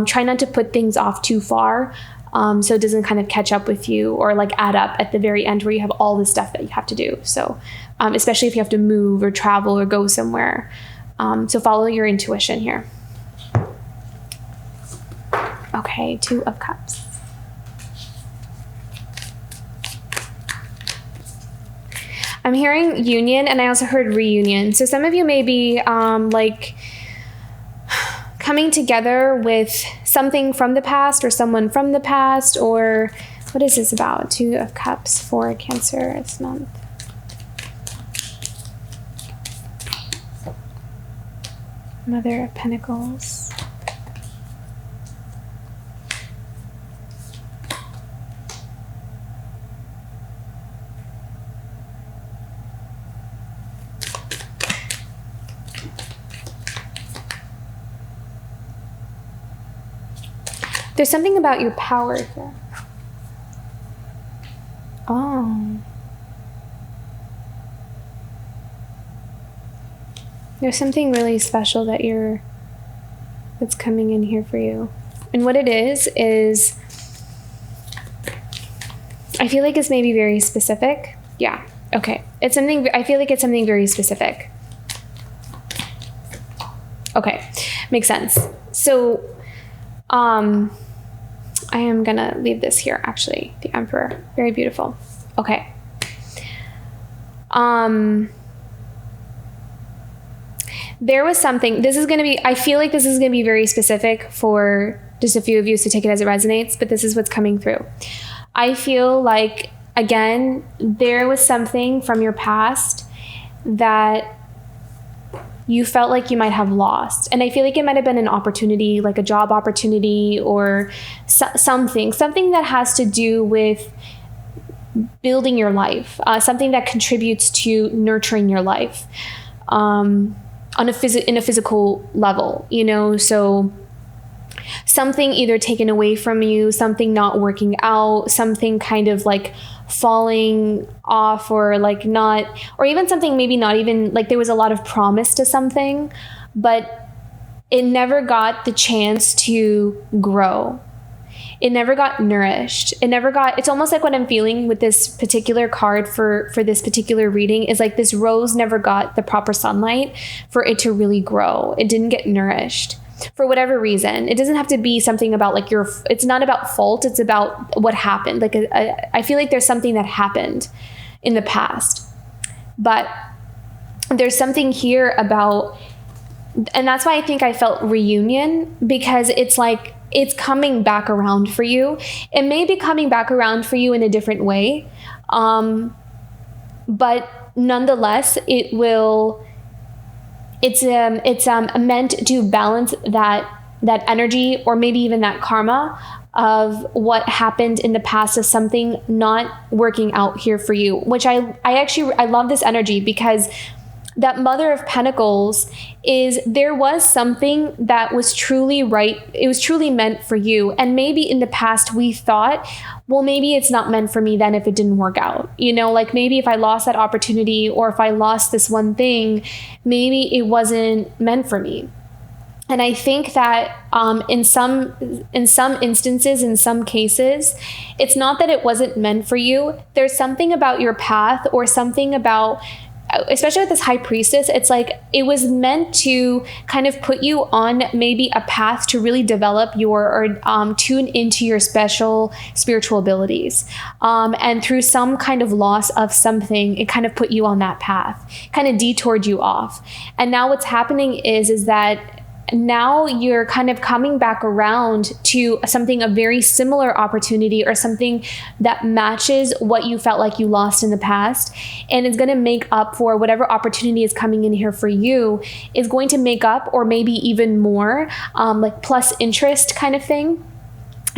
Try not to put things off too far, so it doesn't kind of catch up with you or like add up at the very end where you have all this stuff that you have to do. So especially if you have to move or travel or go somewhere. So follow your intuition here. Okay, 2 of Cups. I'm hearing union, and I also heard reunion. So some of you may be like coming together with something from the past or someone from the past, or what is this about? 2 of Cups for Cancer this month. Mother of Pentacles. There's something about your power here. Oh. There's something really special that's coming in here for you. And what it is I feel like it's maybe very specific. Yeah. Okay. I feel like it's something very specific. Okay. Makes sense. So, I am gonna leave this here, actually. The Emperor. Very beautiful. Okay. There was something, I feel like this is gonna be very specific for just a few of you, so take it as it resonates, but this is what's coming through. I feel like, again, there was something from your past that you felt like you might have lost. And I feel like it might have been an opportunity, like a job opportunity or something that has to do with building your life, something that contributes to nurturing your life in a physical level, so something either taken away from you, something not working out, something kind of like falling off, or like not, or even something maybe not even like there was a lot of promise to something, but it never got the chance to grow. It never got nourished. It's almost like what I'm feeling with this particular card for this particular reading is like this rose never got the proper sunlight for it to really grow. It didn't get nourished. For whatever reason. It doesn't have to be something about like it's not about fault, it's about what happened. Like I feel like there's something that happened in the past, but there's something here about, and that's why I think I felt reunion, because it's like, it's coming back around for you. It may be coming back around for you in a different way. But nonetheless, it's meant to balance that energy, or maybe even that karma of what happened in the past, of something not working out here for you, which I love this energy, because that Mother of Pentacles is there was something that was truly right. It was truly meant for you. And maybe in the past we thought, well, maybe it's not meant for me then if it didn't work out. Like maybe if I lost that opportunity or if I lost this one thing, maybe it wasn't meant for me. And I think that in some instances, in some cases, it's not that it wasn't meant for you. There's something about your path or something about, especially with this High Priestess, it's like it was meant to kind of put you on maybe a path to really develop or tune into your special spiritual abilities. And through some kind of loss of something, it kind of put you on that path, kind of detoured you off. And now what's happening is that now you're kind of coming back around to something, a very similar opportunity or something that matches what you felt like you lost in the past. And it's going to make up for whatever opportunity is coming in here for you, is going to make up, or maybe even more, like plus interest kind of thing,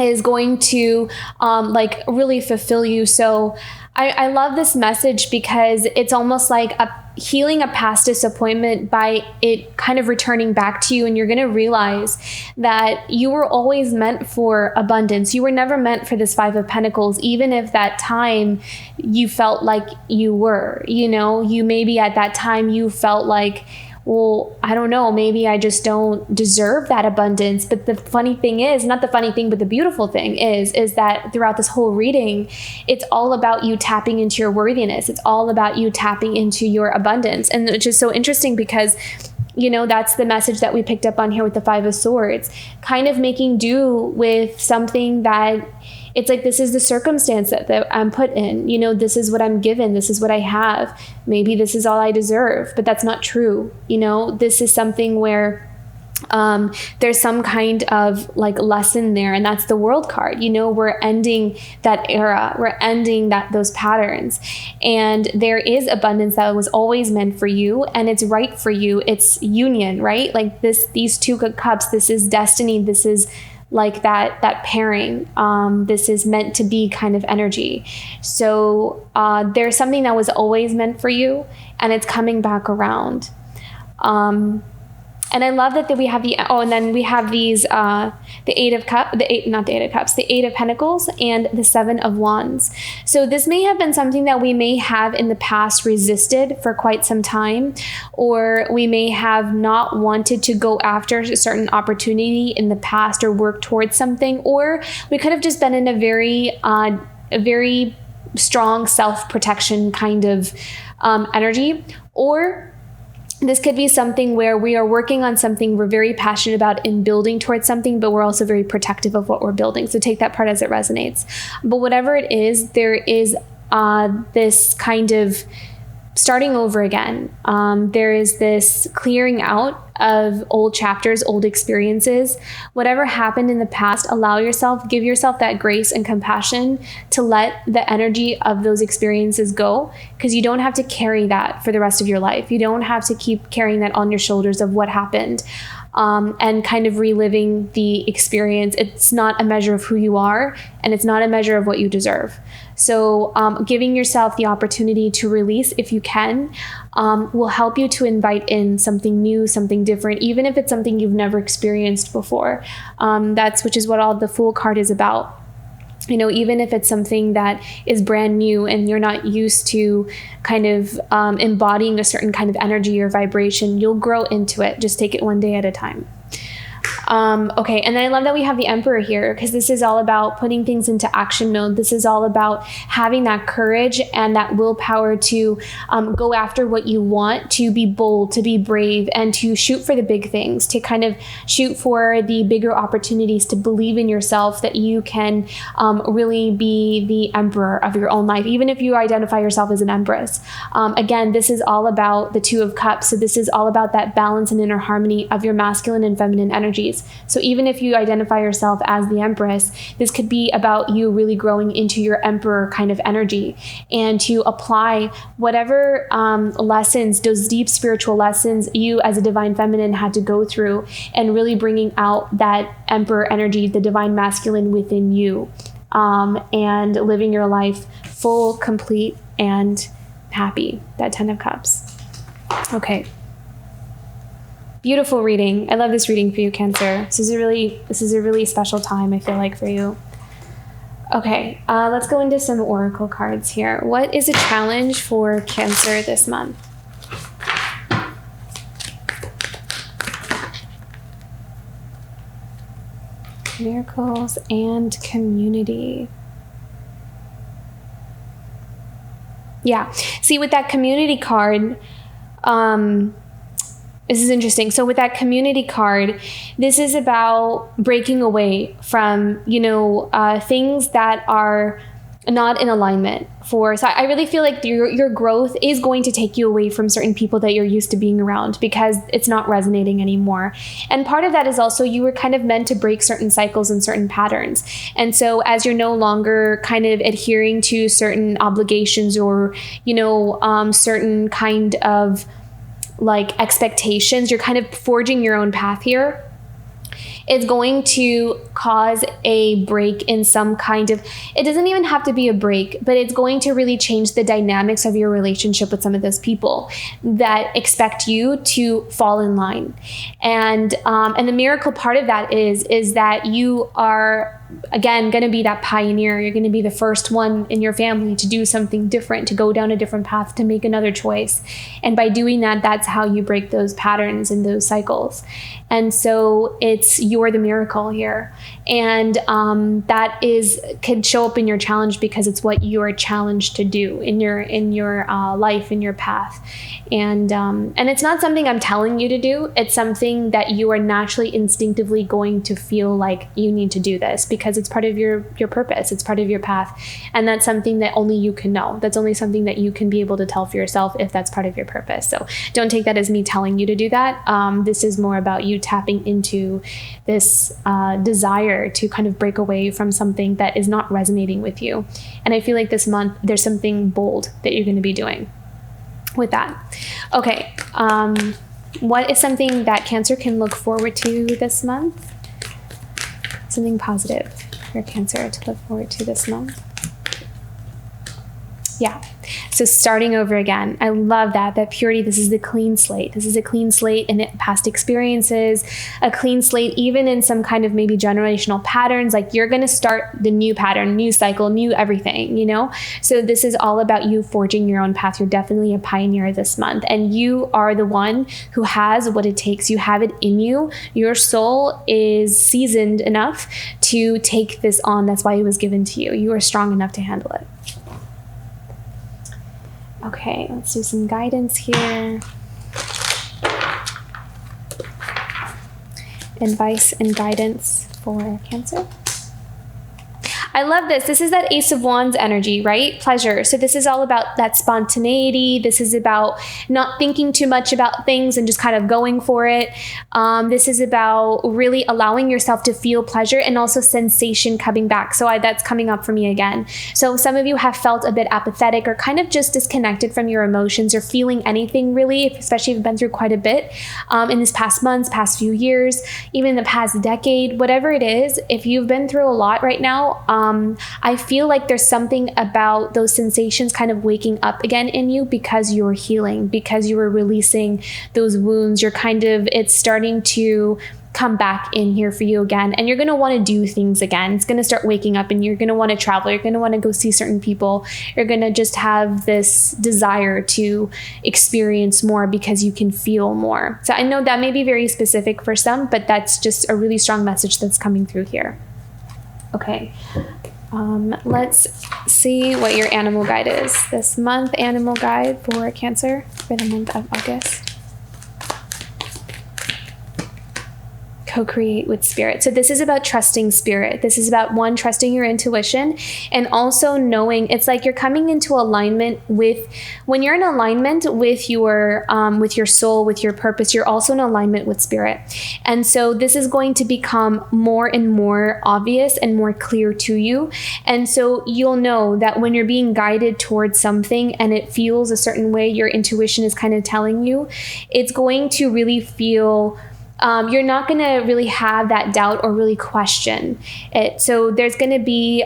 is going to like really fulfill you. So I love this message because it's almost like healing a past disappointment by it kind of returning back to you. And you're going to realize that you were always meant for abundance. You were never meant for this Five of Pentacles, even if that time you felt like you were, you maybe at that time you felt like, well, I don't know, maybe I just don't deserve that abundance. But the funny thing is, not the funny thing, but the beautiful thing is that throughout this whole reading, it's all about you tapping into your worthiness. It's all about you tapping into your abundance. And which is so interesting because that's the message that we picked up on here with the Five of Swords, kind of making do with something that it's like, this is the circumstance that I'm put in, this is what I'm given. This is what I have. Maybe this is all I deserve, but that's not true. This is something where there's some kind of like lesson there. And that's the World card. We're ending that era. We're ending those patterns. And there is abundance that was always meant for you. And it's right for you. It's union, right? Like these two cups, this is destiny. This is like that pairing. This is meant to be kind of energy. So there's something that was always meant for you, and it's coming back around. And I love that we have and then we have these, the Eight of Pentacles and the Seven of Wands. So this may have been something that we may have in the past resisted for quite some time, or we may have not wanted to go after a certain opportunity in the past or work towards something, or we could have just been in a very strong self-protection kind of energy, or this could be something where we are working on something we're very passionate about and building towards something, but we're also very protective of what we're building. So take that part as it resonates. But whatever it is, there is this kind of starting over again. There is this clearing out of old chapters, old experiences. Whatever happened in the past, give yourself that grace and compassion to let the energy of those experiences go, because you don't have to carry that for the rest of your life. You don't have to keep carrying that on your shoulders of what happened. And kind of reliving the experience. It's not a measure of who you are, and it's not a measure of what you deserve. So giving yourself the opportunity to release, if you can, will help you to invite in something new, something different, even if it's something you've never experienced before. Which is what all the Fool card is about. Even if it's something that is brand new and you're not used to kind of embodying a certain kind of energy or vibration, you'll grow into it. Just take it one day at a time. Okay, and then I love that we have the Emperor here, because this is all about putting things into action mode. This is all about having that courage and that willpower to go after what you want, to be bold, to be brave, and to shoot for the big things, to kind of shoot for the bigger opportunities, to believe in yourself that you can really be the emperor of your own life, even if you identify yourself as an empress. Again, this is all about the Two of Cups. So this is all about that balance and inner harmony of your masculine and feminine energies. So even if you identify yourself as the Empress, this could be about you really growing into your Emperor kind of energy, and to apply whatever lessons, those deep spiritual lessons you as a divine feminine had to go through, and really bringing out that Emperor energy, the divine masculine within you, and living your life full, complete, and happy. That 10 of Cups. Okay. Beautiful reading. I love this reading for you, Cancer. This is a really special time, I feel like, for you. Okay, let's go into some oracle cards here. What is a challenge for Cancer this month? Miracles and community. Yeah. See, with that community card, this is interesting. So with that community card, this is about breaking away from, things that are not in alignment so I really feel like your growth is going to take you away from certain people that you're used to being around because it's not resonating anymore. And part of that is also you were kind of meant to break certain cycles and certain patterns. And so as you're no longer kind of adhering to certain obligations or, certain kind of like expectations, you're kind of forging your own path here. It's going to cause a break in some kind of, it doesn't even have to be a break, but it's going to really change the dynamics of your relationship with some of those people that expect you to fall in line. And the miracle part of that is that you are, again, going to be that pioneer. You're going to be the first one in your family to do something different, to go down a different path, to make another choice. And by doing that, that's how you break those patterns and those cycles. And so you're the miracle here. And that could show up in your challenge because it's what you are challenged to do in your life, in your path. And it's not something I'm telling you to do. It's something that you are naturally, instinctively going to feel like you need to do this because it's part of your purpose. It's part of your path. And that's something that only you can know. That's only something that you can be able to tell for yourself if that's part of your purpose. So don't take that as me telling you to do that. This is more about you tapping into this desire to kind of break away from something that is not resonating with you. And I feel like this month, there's something bold that you're going to be doing with that. Okay. What is something that Cancer can look forward to this month? Something positive for Cancer to look forward to this month. Yeah. So starting over again. I love that purity. This is the clean slate. This is a clean slate in past experiences, a clean slate, even in some kind of maybe generational patterns. Like you're going to start the new pattern, new cycle, new everything, So this is all about you forging your own path. You're definitely a pioneer this month. And you are the one who has what it takes. You have it in you. Your soul is seasoned enough to take this on. That's why it was given to you. You are strong enough to handle it. Okay, let's do some guidance here. Advice and guidance for Cancer. I love this. This is that Ace of Wands energy, right? Pleasure. So this is all about that spontaneity. This is about not thinking too much about things and just kind of going for it. This is about really allowing yourself to feel pleasure and also sensation coming back. So that's coming up for me again. So some of you have felt a bit apathetic or kind of just disconnected from your emotions or feeling anything really, especially if you've been through quite a bit in this past months, past few years, even the past decade, whatever it is. If you've been through a lot right now, I feel like there's something about those sensations kind of waking up again in you because you're healing, because you were releasing those wounds. It's starting to come back in here for you again. And you're going to want to do things again. It's going to start waking up and you're going to want to travel. You're going to want to go see certain people. You're going to just have this desire to experience more because you can feel more. So I know that may be very specific for some, but that's just a really strong message that's coming through here. Okay, let's see what your animal guide is this month. Animal guide for Cancer for the month of August. Co-create with spirit. So this is about trusting spirit. This is about trusting your intuition and also knowing it's like you're coming into alignment when you're in alignment with your soul, with your purpose, you're also in alignment with spirit. And so this is going to become more and more obvious and more clear to you. And so you'll know that when you're being guided towards something and it feels a certain way, your intuition is kind of telling you, it's going to really feel you're not going to really have that doubt or really question it. So there's going to be,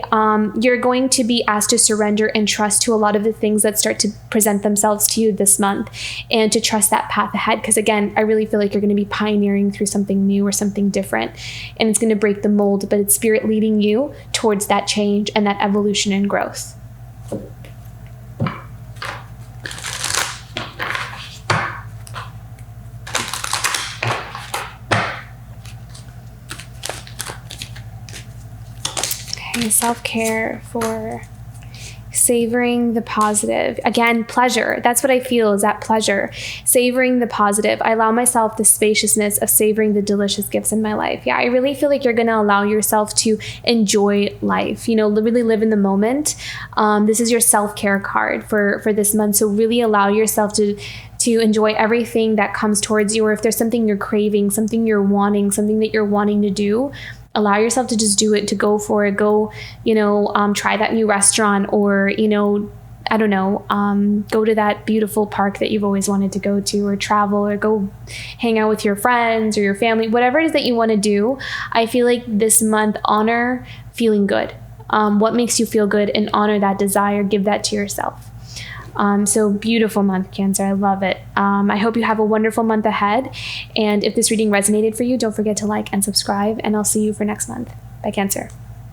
you're going to be asked to surrender and trust to a lot of the things that start to present themselves to you this month, and to trust that path ahead. Because again, I really feel like you're going to be pioneering through something new or something different, and it's going to break the mold, but it's spirit leading you towards that change and that evolution and growth. Self-care for savoring the positive. Again, pleasure. That's what I feel, is that pleasure. Savoring the positive. I allow myself the spaciousness of savoring the delicious gifts in my life. Yeah, I really feel like you're going to allow yourself to enjoy life, really live in the moment. This is your self-care card for this month. So really allow yourself to enjoy everything that comes towards you, or if there's something you're craving, something you're wanting, something that you're wanting to do, allow yourself to just do it, to go for it. Go, try that new restaurant, or, I don't know, go to that beautiful park that you've always wanted to go to, or travel, or go hang out with your friends or your family, whatever it is that you want to do. I feel like this month, honor feeling good. What makes you feel good, and honor that desire, give that to yourself. So beautiful month, Cancer. I love it. I hope you have a wonderful month ahead. And if this reading resonated for you, don't forget to like and subscribe, and I'll see you for next month. Bye, Cancer.